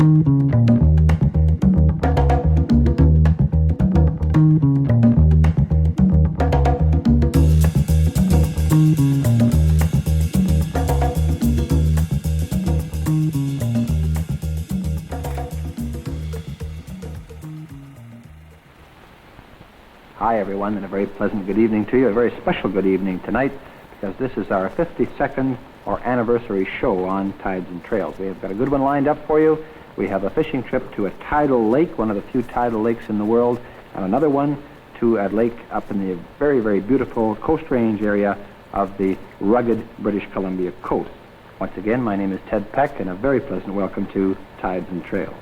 Hi, everyone, and a very pleasant good evening to you. A very special good evening tonight, because this is our 52nd or anniversary show on Tides and Trails. We have got a good one lined up for you. We have a fishing trip to a tidal lake, one of the few tidal lakes in the world, and another one to a lake up in the very, very beautiful Coast Range area of the rugged British Columbia coast. Once again, my name is Ted Peck, and a very pleasant welcome to Tides and Trails.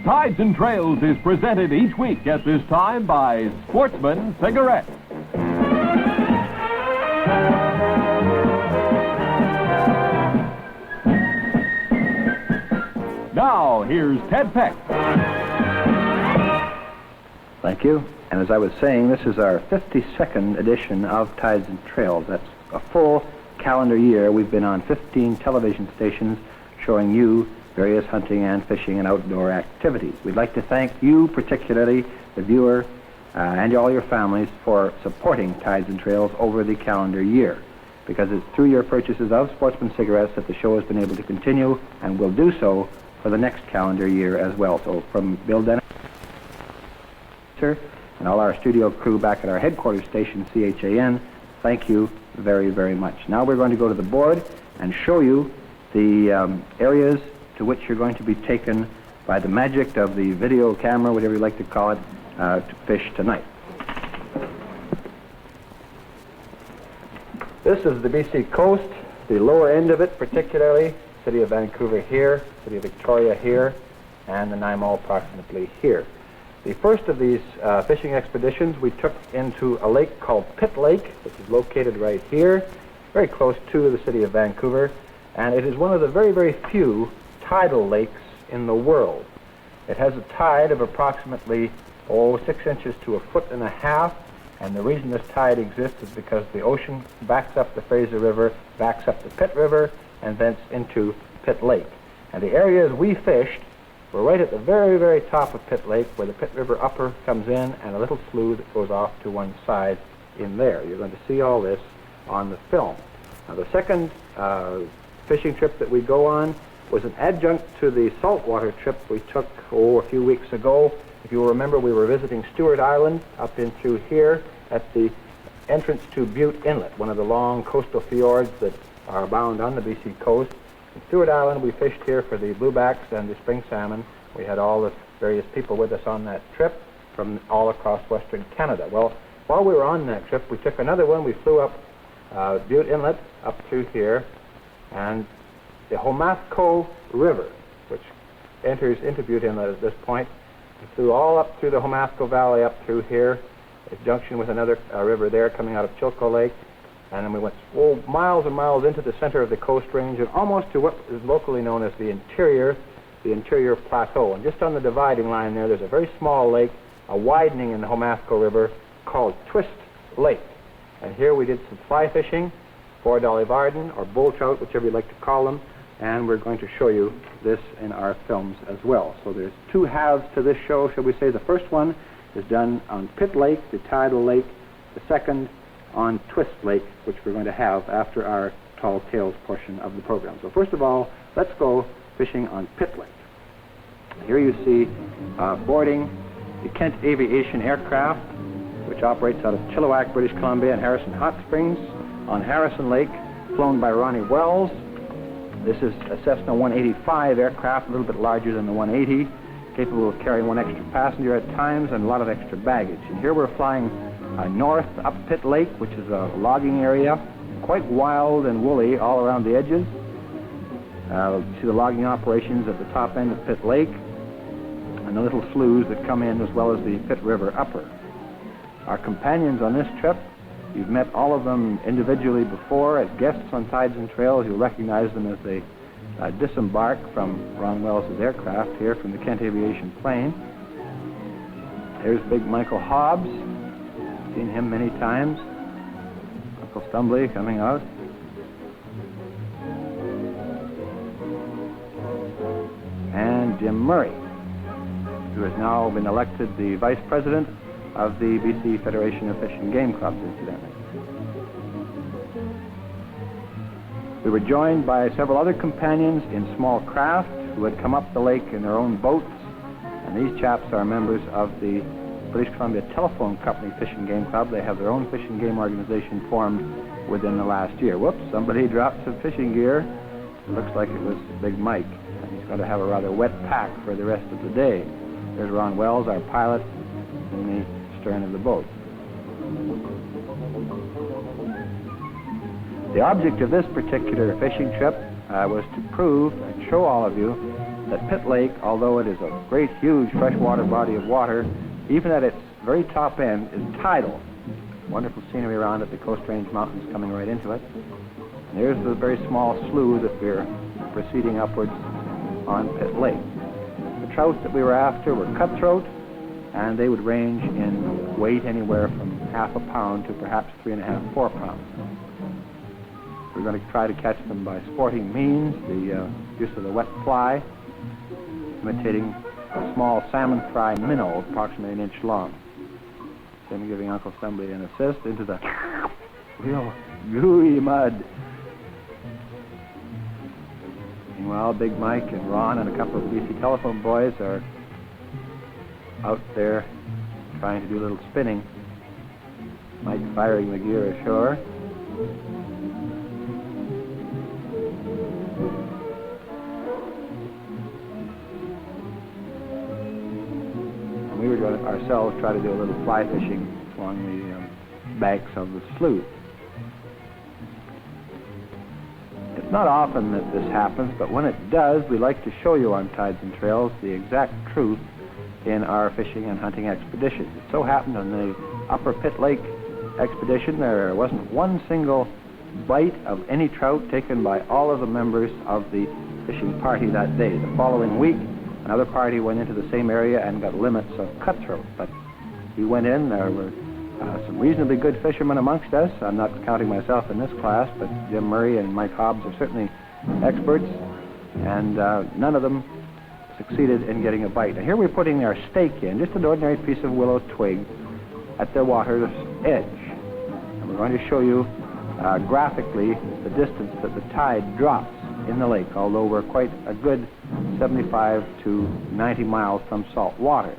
Tides and Trails is presented each week at this time by Sportsman Cigarettes. Now, here's Ted Peck. Thank you. And as I was saying, this is our 52nd edition of Tides and Trails. That's a full calendar year. We've been on 15 television stations showing you various hunting and fishing and outdoor activities. We'd like to thank you, particularly the viewer and all your families, for supporting Tides and Trails over the calendar year, because it's through your purchases of Sportsman Cigarettes that the show has been able to continue and will do so for the next calendar year as well. So from Bill Dennis and all our studio crew back at our headquarters station, CHAN, thank you very, very much. Now we're going to go to the board and show you the areas to which you're going to be taken by the magic of the video camera, whatever you like to call it, to fish tonight. This is the BC coast, the lower end of it particularly, city of Vancouver here, city of Victoria here, and the Nanaimo approximately here. The first of these fishing expeditions we took into a lake called Pitt Lake, which is located right here, very close to the city of Vancouver, and it is one of the very, very few tidal lakes in the world. It has a tide of approximately 6 inches to 1.5 feet, and the reason this tide exists is because the ocean backs up the Fraser River, backs up the Pitt River, and thence into Pitt Lake. And the areas we fished were right at the very, very top of Pitt Lake, where the Pitt River upper comes in and a little slough that goes off to one side in there. You're going to see all this on the film. Now, the second fishing trip that we go on was an adjunct to the saltwater trip we took a few weeks ago. If you'll remember, we were visiting Stewart Island up in through here at the entrance to Butte Inlet, one of the long coastal fjords that are abound on the BC coast. In Stewart Island, we fished here for the bluebacks and the spring salmon. We had all the various people with us on that trip from all across Western Canada. Well, while we were on that trip, we took another one. We flew up Butte Inlet up through here, and the Homasco River, which enters into Butte Inlet at this point, we flew all up through the Homasco Valley up through here, at junction with another river there coming out of Chilko Lake, and then we went miles and miles into the center of the Coast Range and almost to what is locally known as the interior plateau. And just on the dividing line there's a very small lake, a widening in the Homasco River called Twist Lake. And here we did some fly fishing for Dolly Varden or bull trout, whichever you like to call them, and we're going to show you this in our films as well. So there's two halves to this show, shall we say. The first one is done on Pitt Lake, the tidal lake. The second on Twist Lake, which we're going to have after our Tall Tales portion of the program. So first of all, let's go fishing on Pitt Lake. Here you see boarding the Kent Aviation aircraft, which operates out of Chilliwack, British Columbia, and Harrison Hot Springs on Harrison Lake, flown by Ronnie Wells. This is a Cessna 185 aircraft, a little bit larger than the 180, capable of carrying one extra passenger at times and a lot of extra baggage. And here we're flying north up Pitt Lake, which is a logging area, quite wild and woolly all around the edges. See the logging operations at the top end of Pitt Lake. and the little sloughs that come in, as well as the Pitt River upper. Our companions on this trip, you've met all of them individually before as guests on Tides and Trails. You'll recognize them as they disembark from Ron Wells' aircraft here from the Kent Aviation plane. There's big Michael Hobbs. Seen him many times. Uncle Stumbly coming out. And Jim Murray, who has now been elected the vice president of the BC Federation of Fish and Game Clubs, incidentally. We were joined by several other companions in small craft who had come up the lake in their own boats, and these chaps are members of the British Columbia Telephone Company Fish and Game Club. They have their own fish and game organization formed within the last year. Whoops, somebody dropped some fishing gear. It looks like it was Big Mike, and he's going to have a rather wet pack for the rest of the day. There's Ron Wells, our pilot, in the stern of the boat. The object of this particular fishing trip was to prove and show all of you that Pitt Lake, although it is a great, huge freshwater body of water, even at its very top end, is tidal. Wonderful scenery around it, the Coast Range Mountains coming right into it. And there's the very small slough that we're proceeding upwards on Pitt Lake. The trout that we were after were cutthroat, and they would range in weight anywhere from half a pound to perhaps 3.5, 4 pounds. We're going to try to catch them by sporting means, the use of the wet fly, imitating a small salmon fry minnow, approximately 1 inch long. Then giving Uncle Stumbly an assist into the real gooey mud. Meanwhile, Big Mike and Ron and a couple of BC Telephone boys are out there trying to do a little spinning. Mike firing the gear ashore. We were going to ourselves try to do a little fly fishing along the banks of the slough. It's not often that this happens, but when it does, we like to show you on Tides and Trails the exact truth in our fishing and hunting expeditions. It so happened on the Upper Pitt Lake expedition, there wasn't one single bite of any trout taken by all of the members of the fishing party that day. The following week, another party went into the same area and got limits of cutthroat, but we went in. There were some reasonably good fishermen amongst us. I'm not counting myself in this class, but Jim Murray and Mike Hobbs are certainly experts, and none of them succeeded in getting a bite. Now here we're putting our stake in, just an ordinary piece of willow twig at the water's edge. And we're going to show you graphically the distance that the tide drops in the lake, although we're quite a good 75 to 90 miles from salt water.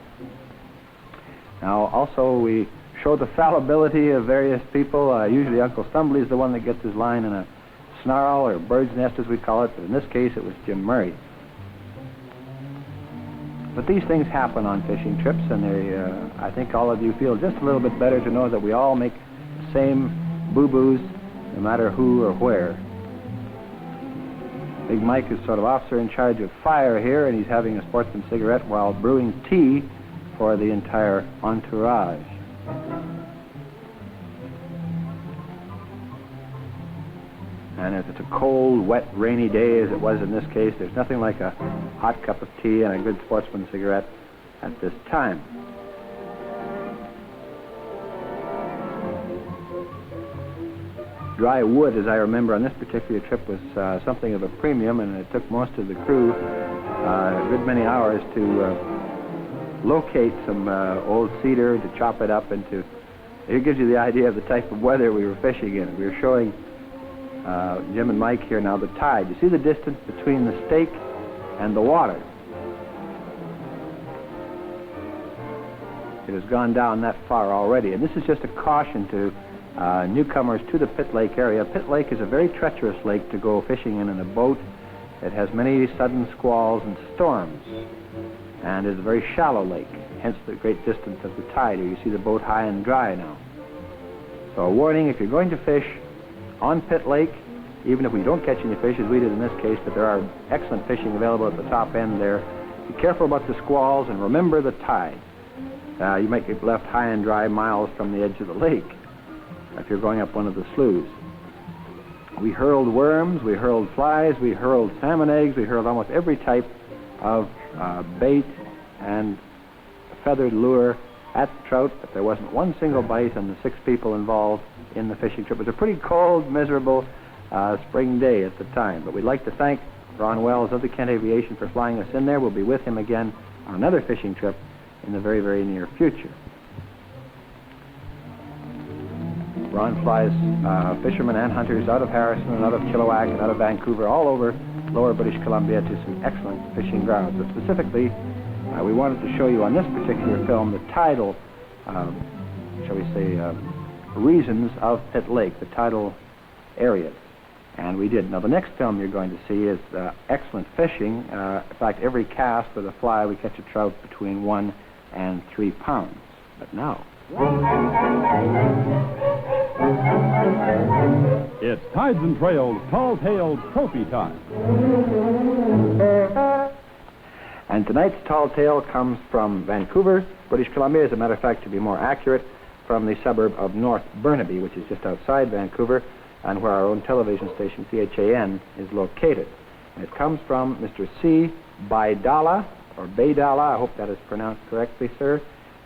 Now, also, we show the fallibility of various people. Usually Uncle Stumbly is the one that gets his line in a snarl or bird's nest, as we call it, but in this case, it was Jim Murray. But these things happen on fishing trips, and they, I think all of you feel just a little bit better to know that we all make the same boo-boos, no matter who or where. Big Mike is sort of officer in charge of fire here, and he's having a sportsman cigarette while brewing tea for the entire entourage. And if it's a cold, wet, rainy day, as it was in this case, there's nothing like a hot cup of tea and a good sportsman cigarette at this time. Dry wood, as I remember, on this particular trip was something of a premium, and it took most of the crew a good many hours to locate some old cedar, to chop it up into... It gives you the idea of the type of weather we were fishing in. We were showing Jim and Mike here now the tide. You see the distance between the stake and the water. It has gone down that far already, and this is just a caution to newcomers to the Pitt Lake area. Pitt Lake is a very treacherous lake to go fishing in a boat. It has many sudden squalls and storms, and is a very shallow lake, hence the great distance of the tide. Here you see the boat high and dry now. So a warning, if you're going to fish on Pitt Lake, even if we don't catch any fish, as we did in this case, but there are excellent fishing available at the top end there Be careful about the squalls and remember the tide. You might get left high and dry miles from the edge of the lake if you're going up one of the sloughs. We hurled worms, we hurled flies, we hurled salmon eggs, we hurled almost every type of bait and feathered lure at trout, but there wasn't one single bite on the 6 people involved in the fishing trip. It was a pretty cold, miserable spring day at the time, but we'd like to thank Ron Wells of the Kent Aviation for flying us in there. We'll be with him again on another fishing trip in the very, very near future. Ron flies fishermen and hunters out of Harrison and out of Chilliwack and out of Vancouver, all over lower British Columbia to some excellent fishing grounds. But specifically, we wanted to show you on this particular film the tidal, shall we say, regions of Pitt Lake, the tidal areas. And we did. Now, the next film you're going to see is excellent fishing. In fact, every cast with a fly, we catch a trout between 1 and 3 pounds. But now... It's Tides and Trails Tall Tale Trophy Time. And tonight's tall tale comes from Vancouver, British Columbia. As a matter of fact, to be more accurate, from the suburb of North Burnaby, which is just outside Vancouver, and where our own television station, CHAN, is located. And it comes from Mr. C. Baidala, or Baidala, I hope that is pronounced correctly, sir.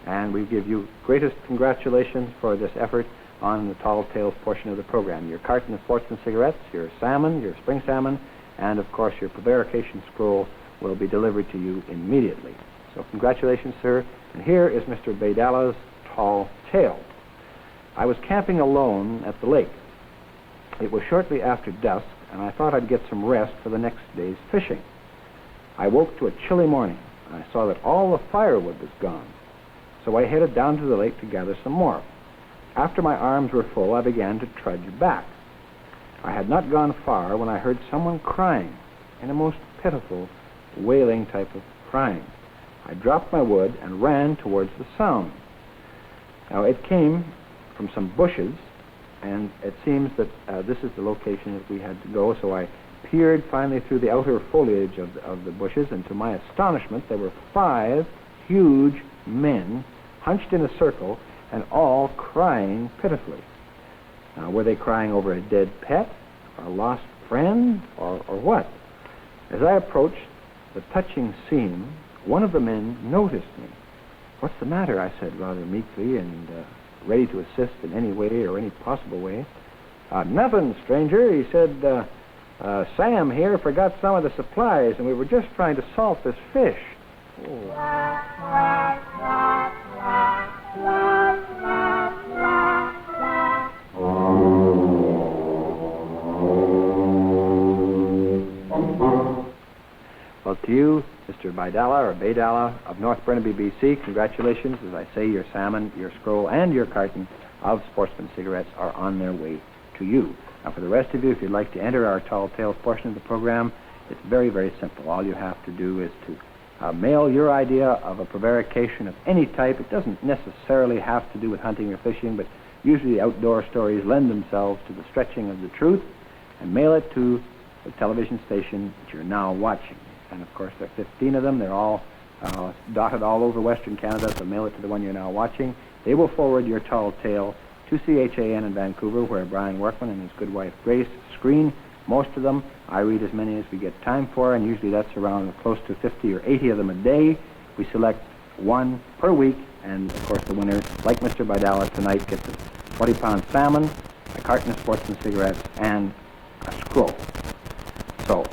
And we give you greatest congratulations for this effort on the Tall Tales portion of the program. Your carton of Sportsman cigarettes, your salmon, your spring salmon, and of course your prevarication scroll will be delivered to you immediately. So congratulations, sir. And here is Mr. Baidala's Tall Tale. I was camping alone at the lake. It was shortly after dusk, and I thought I'd get some rest for the next day's fishing. I woke to a chilly morning, and I saw that all the firewood was gone. So I headed down to the lake to gather some more. After my arms were full, I began to trudge back. I had not gone far when I heard someone crying, in a most pitiful, wailing type of crying. I dropped my wood and ran towards the sound. Now, it came from some bushes, and it seems that this is the location that we had to go, so I peered finally through the outer foliage of the bushes, and to my astonishment, there were 5 huge men hunched in a circle and all crying pitifully. Now, were they crying over a dead pet, or a lost friend, or what? As I approached the touching scene, one of the men noticed me. "What's the matter?" I said rather meekly and ready to assist in any way or any possible way. "Nothing, stranger," he said. "Sam here forgot some of the supplies, and we were just trying to salt this fish." Well, to you, Mr. Baidala or Baidala of North Burnaby, BC, congratulations. As I say, your salmon, your scroll, and your carton of Sportsman cigarettes are on their way to you. Now, for the rest of you, if you'd like to enter our Tall Tales portion of the program, it's very, very simple. All you have to do is to mail your idea of a prevarication of any type. It doesn't necessarily have to do with hunting or fishing, but usually outdoor stories lend themselves to the stretching of the truth, and mail it to the television station that you're now watching. And of course, there are 15 of them. They're all dotted all over Western Canada, so mail it to the one you're now watching. They will forward your tall tale to CHAN in Vancouver, where Brian Workman and his good wife Grace screen most of them. I read as many as we get time for, and usually that's around close to 50 or 80 of them a day. We select one per week, and of course the winner, like Mr. Baidala tonight, gets a 20-pound salmon, a carton of Sportsman cigarettes, and a scroll. So,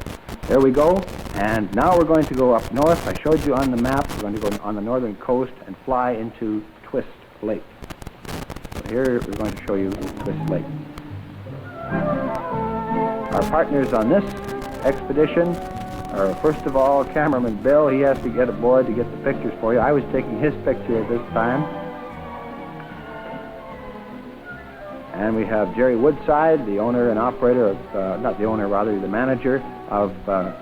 there we go. And now we're going to go up north. I showed you on the map. We're going to go on the northern coast and fly into Twist Lake. So here we're going to show you Twist Lake. Our partners on this expedition are, first of all, cameraman Bill. He has to get aboard to get the pictures for you. I was taking his picture at this time. And we have Jerry Woodside, the owner and operator of, not the owner, rather, the manager of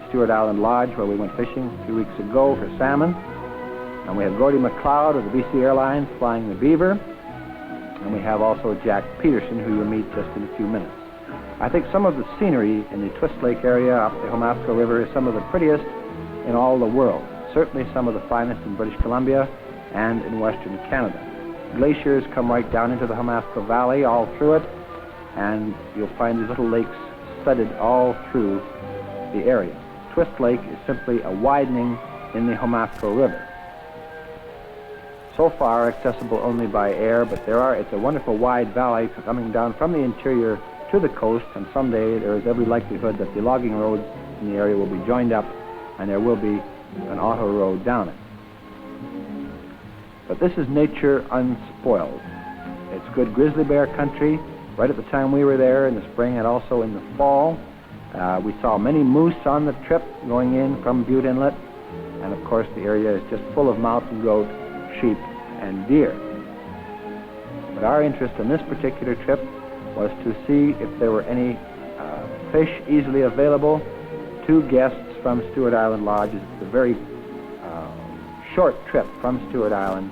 Stewart Island Lodge, where we went fishing a few weeks ago for salmon. And we have Gordy McLeod of the BC Airlines flying the Beaver. And we have also Jack Peterson, who you'll meet just in a few minutes. I think some of the scenery in the Twist Lake area up the Homasco River is some of the prettiest in all the world. certainly some of the finest in British Columbia and in Western Canada. Glaciers come right down into the Homasco Valley, all through it, and you'll find these little lakes studded all through the area. Twist Lake is simply a widening in the Homasco River. So far accessible only by air, but it's a wonderful wide valley coming down from the interior to the coast, and someday there is every likelihood that the logging roads in the area will be joined up and there will be an auto road down it. But this is nature unspoiled. It's good grizzly bear country. Right at the time we were there in the spring and also in the fall, we saw many moose on the trip going in from Butte Inlet, and of course the area is just full of mountain goat, sheep, and deer. But our interest in this particular trip was to see if there were any fish easily available. 2 guests from Stewart Island Lodge. It's a very short trip from Stewart Island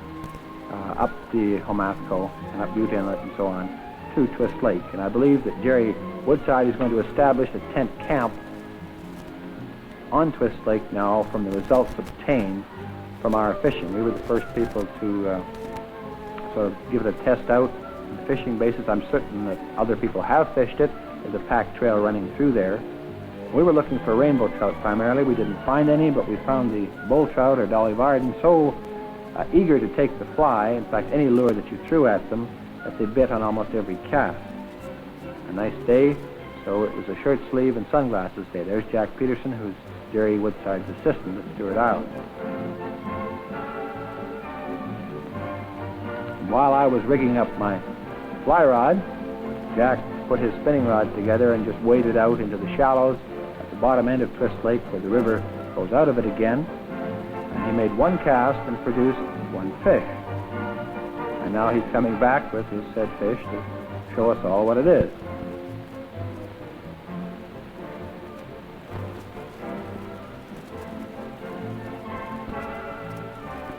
up the Homasco and up Butte Inlet and so on to Twist Lake. And I believe that Jerry Woodside is going to establish a tent camp on Twist Lake now from the results obtained from our fishing. We were the first people to sort of give it a test out on the fishing basis. I'm certain that other people have fished it. There's a packed trail running through there. We were looking for rainbow trout primarily. We didn't find any, but we found the bull trout or Dolly Varden so eager to take the fly, in fact any lure that you threw at them, that they bit on almost every cast. A nice day, so it was a shirt sleeve and sunglasses day. There's Jack Peterson, who's Jerry Woodside's assistant at Stewart Island. And while I was rigging up my fly rod, Jack put his spinning rod together and just waded out into the shallows at the bottom end of Twist Lake where the river goes out of it again. And he made 1 cast and produced 1 fish. And now he's coming back with his said fish to show us all what it is.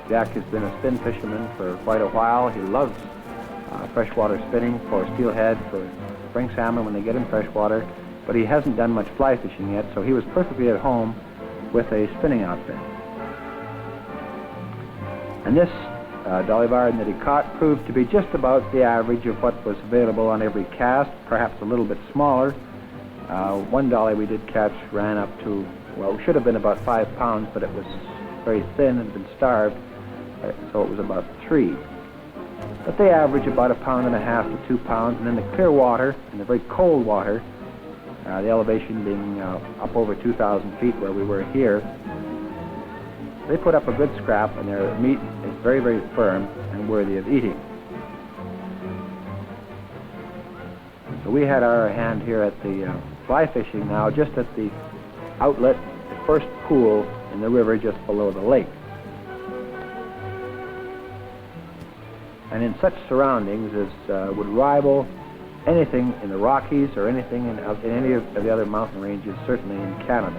Jack has been a spin fisherman for quite a while. He loves freshwater spinning for steelhead, for spring salmon when they get in freshwater, but he hasn't done much fly fishing yet, so he was perfectly at home with a spinning outfit. And this Dolly Varden that he caught proved to be just about the average of what was available on every cast, perhaps a little bit smaller. 1 dolly we did catch ran up to, well, it should have been about 5 pounds, but it was very thin and had been starved, so it was about 3. But they average about 1.5 to 2 pounds, and in the clear water, in the very cold water, the elevation being up over 2,000 feet where we were here, they put up a good scrap, and their meat is very, very firm and worthy of eating. So we had our hand here at the fly fishing now, just at the outlet, the first pool in the river just below the lake. And in such surroundings as would rival anything in the Rockies or anything in any of the other mountain ranges, certainly in Canada.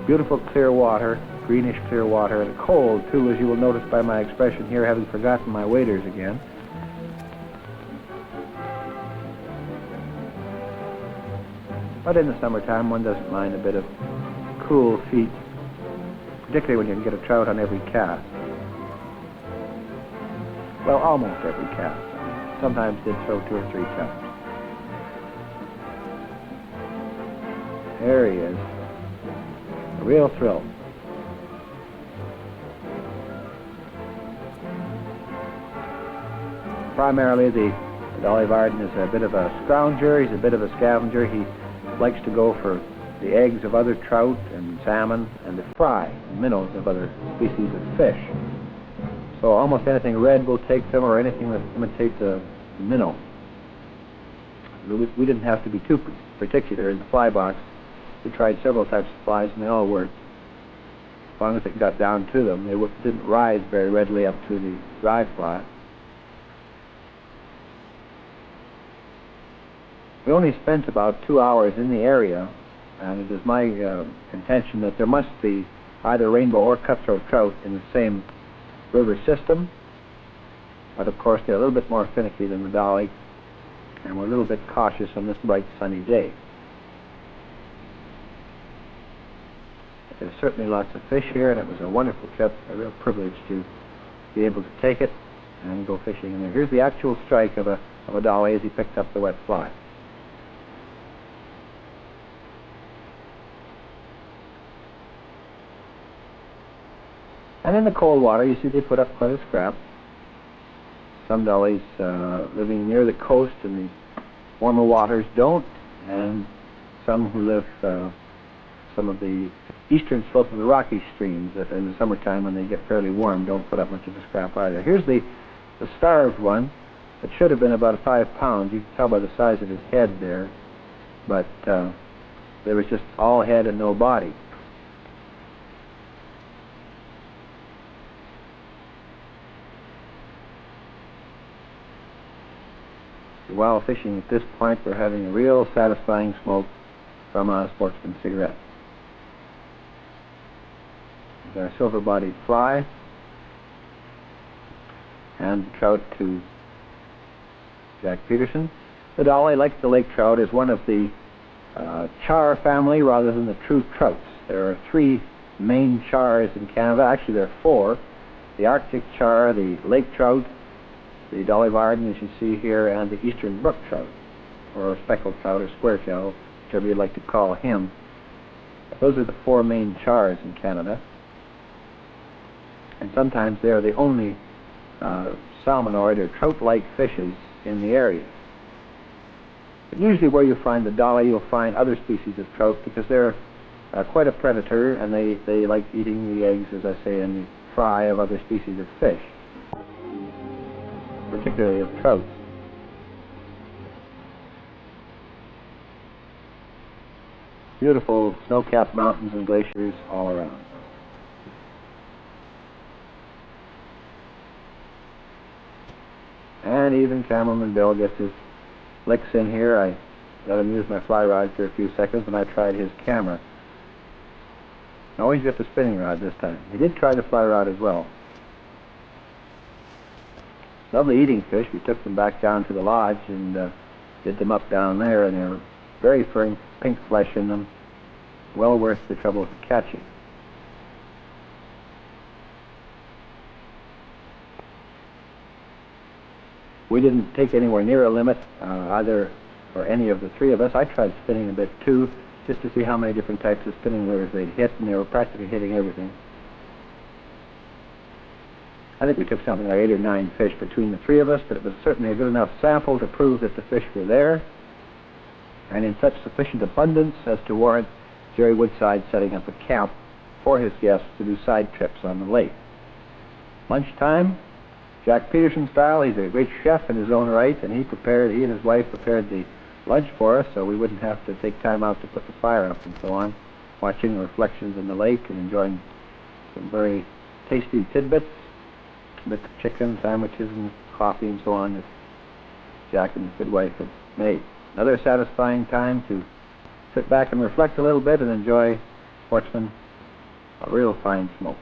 Beautiful clear water, greenish clear water, and cold too, as you will notice by my expression here, having forgotten my waders again. But in the summertime, one doesn't mind a bit of cool feet, particularly when you can get a trout on every cast. Well, almost every cast. Sometimes did throw 2 or 3 times. There he is. A real thrill. Primarily, the Dolly Varden is a bit of a scrounger. He's a bit of a scavenger. He likes to go for the eggs of other trout and salmon and the fry, minnows of other species of fish. So almost anything red will take them, or anything that imitates a minnow. We didn't have to be too particular in the fly box. We tried several types of flies, and they all worked. As long as it got down to them, they didn't rise very readily up to the dry fly. We only spent about 2 hours in the area, and it is my contention that there must be either rainbow or cutthroat trout in the same river system, but of course they're a little bit more finicky than the Dolly, and we're a little bit cautious on this bright sunny day. There's certainly lots of fish here, and it was a wonderful trip, a real privilege to be able to take it and go fishing in there. Here's the actual strike of a dolly as he picked up the wet fly. And in the cold water, you see they put up quite a scrap. Some dollies living near the coast in the warmer waters don't, and some who live some of the eastern slope of the Rocky streams that in the summertime when they get fairly warm don't put up much of a scrap either. Here's the starved one. It should have been about 5 pounds. You can tell by the size of his head there, but there was just all head and no body. While fishing at this point, we're having a real satisfying smoke from a sportsman's cigarette. There's our silver-bodied fly and trout to Jack Peterson. The dolly, like the lake trout, is one of the char family rather than the true trouts. There are 3 main chars in Canada. Actually, there are 4. The Arctic char, the lake trout, the dolly varden, as you see here, and the eastern brook trout, or speckled trout, or square tail, whichever you'd like to call him. Those are the 4 main chars in Canada. And sometimes they are the only salmonoid or trout-like fishes in the area. But usually where you find the dolly, you'll find other species of trout because they're quite a predator, and they like eating the eggs, as I say, and the fry of other species of fish, particularly of trout. Beautiful snow-capped mountains and glaciers all around. And even Cameraman Bill gets his licks in here. I let him use my fly rod for a few seconds, and I tried his camera. No, he's got the spinning rod this time. He did try the fly rod as well. Lovely eating fish. We took them back down to the lodge and did them up down there, and they're very firm, pink flesh in them. Well worth the trouble of catching. We didn't take anywhere near a limit, either or any of the 3 of us. I tried spinning a bit too, just to see how many different types of spinning lures they'd hit, and they were practically hitting everything. I think we took something like 8 or 9 fish between the 3 of us, but it was certainly a good enough sample to prove that the fish were there, and in such sufficient abundance as to warrant Jerry Woodside setting up a camp for his guests to do side trips on the lake. Lunchtime, Jack Peterson style. He's a great chef in his own right, and he and his wife prepared the lunch for us, so we wouldn't have to take time out to put the fire up and so on, watching the reflections in the lake and enjoying some very tasty tidbits, bits of chicken, sandwiches, and coffee and so on that Jack and his good wife had made. Another satisfying time to sit back and reflect a little bit and enjoy Sportsman, a real fine smoke.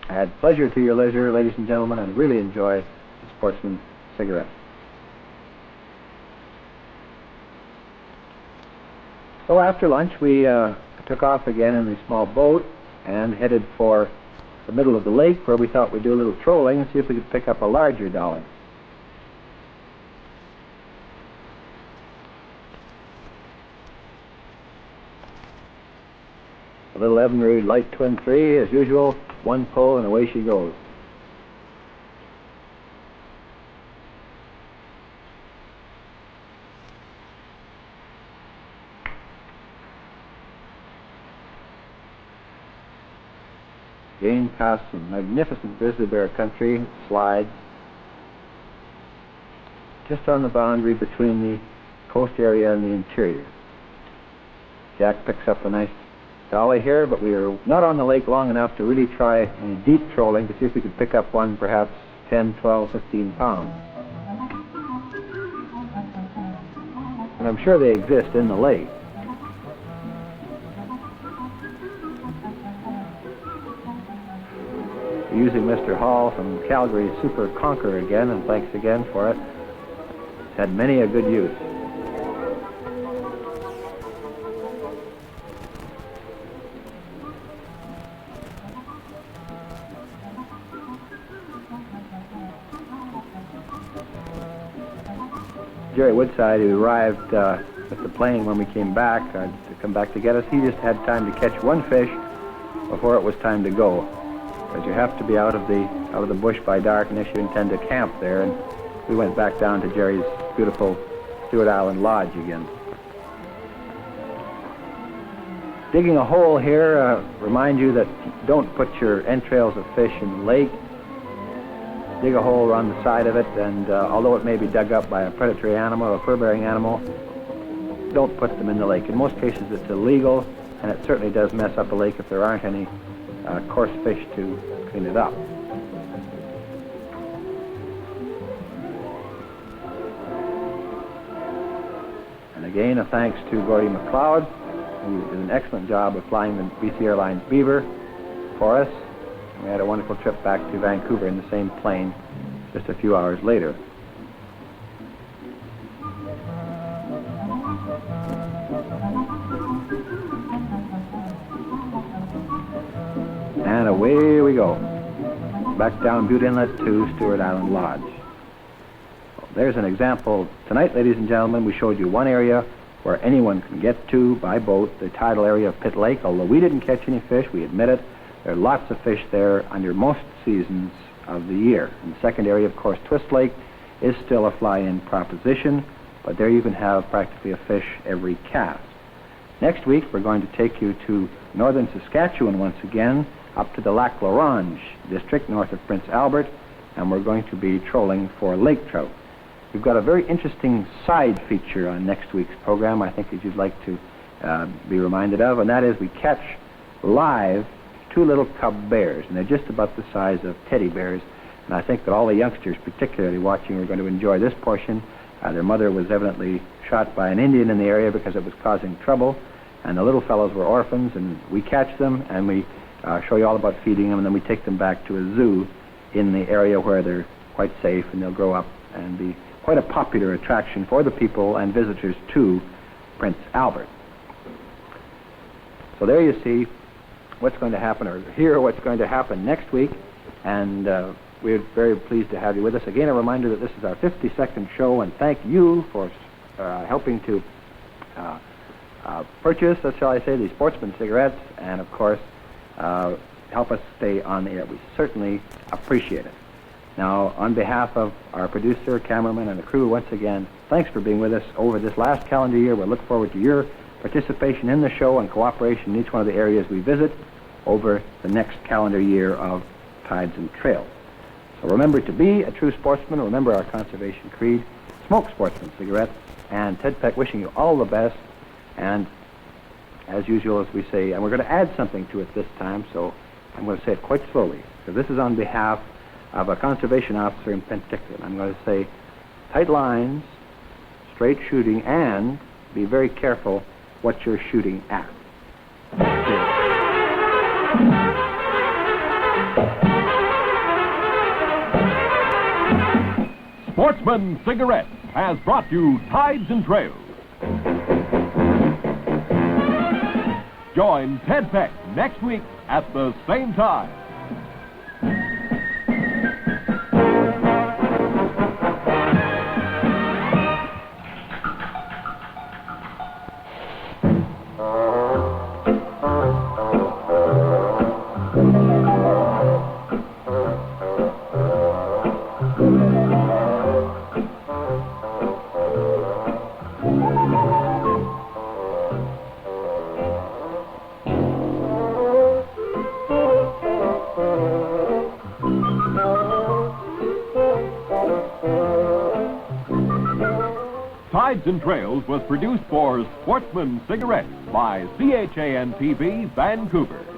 Add pleasure to your leisure, ladies and gentlemen, and really enjoy the Sportsman cigarette. So after lunch, we took off again in the small boat and headed for the middle of the lake, where we thought we'd do a little trolling and see if we could pick up a larger dolly. A little Evinrude light twin 3, as usual, 1 pull and away she goes. Gained past some magnificent grizzly bear country, slides, just on the boundary between the coast area and the interior. Jack picks up a nice dolly here, but we are not on the lake long enough to really try any deep trolling to see if we could pick up one perhaps 10, 12, 15 pounds. And I'm sure they exist in the lake. We're using Mr. Hall from Calgary's Super Conquer again, and thanks again for it. It's had many a good use. Jerry Woodside, who arrived with the plane when we came back to come back to get us, he just had time to catch one fish before it was time to go. Because you have to be out of the bush by dark unless you intend to camp there. And we went back down to Jerry's beautiful Stewart Island Lodge again. Digging a hole here, remind you that don't put your entrails of fish in the lake. Dig a hole around the side of it, and although it may be dug up by a predatory animal or a fur-bearing animal, don't put them in the lake. In most cases it's illegal, and it certainly does mess up a lake if there aren't any coarse fish to clean it up. And again, a thanks to Gordy McLeod, who did an excellent job of flying the BC Airlines Beaver for us. We had a wonderful trip back to Vancouver in the same plane just a few hours later. And away we go. Back down Butte Inlet to Stewart Island Lodge. There's an example. Tonight, ladies and gentlemen, we showed you one area where anyone can get to by boat, the tidal area of Pitt Lake. Although we didn't catch any fish, we admit it. There are lots of fish there under most seasons of the year. And the second area, of course, Twist Lake, is still a fly-in proposition, but there you can have practically a fish every cast. Next week, we're going to take you to northern Saskatchewan once again, up to the Lac La Ronge district north of Prince Albert, and we're going to be trolling for lake trout. We've got a very interesting side feature on next week's program I think that you'd like to be reminded of, and that is we catch live 2 little cub bears, and they're just about the size of teddy bears, and I think that all the youngsters particularly watching are going to enjoy this portion. Their mother was evidently shot by an Indian in the area because it was causing trouble, and the little fellows were orphans, and we catch them and we show you all about feeding them, and then we take them back to a zoo in the area where they're quite safe, and they'll grow up and be quite a popular attraction for the people and visitors to Prince Albert. So there you see what's going to happen, or hear what's going to happen next week, and we're very pleased to have you with us. Again, a reminder that this is our 52nd show, and thank you for helping to purchase, shall I say, the Sportsman cigarettes, and of course help us stay on the air. We certainly appreciate it. Now, on behalf of our producer, cameraman, and the crew, once again, thanks for being with us over this last calendar year. We'll look forward to your participation in the show and cooperation in each one of the areas we visit over the next calendar year of Tides and Trails. So remember to be a true sportsman. Remember our conservation creed. Smoke Sportsman cigarettes. And Ted Peck wishing you all the best. And as usual, as we say, and we're going to add something to it this time, so I'm going to say it quite slowly. So this is on behalf of a conservation officer in particular. I'm going to say tight lines, straight shooting, and be very careful what you're shooting at. Sportsman Cigarettes has brought you Tides and Trails. Join Ted Peck next week at the same time. Tides and Trails was produced for Sportsman Cigarettes by CHAN-TV, Vancouver.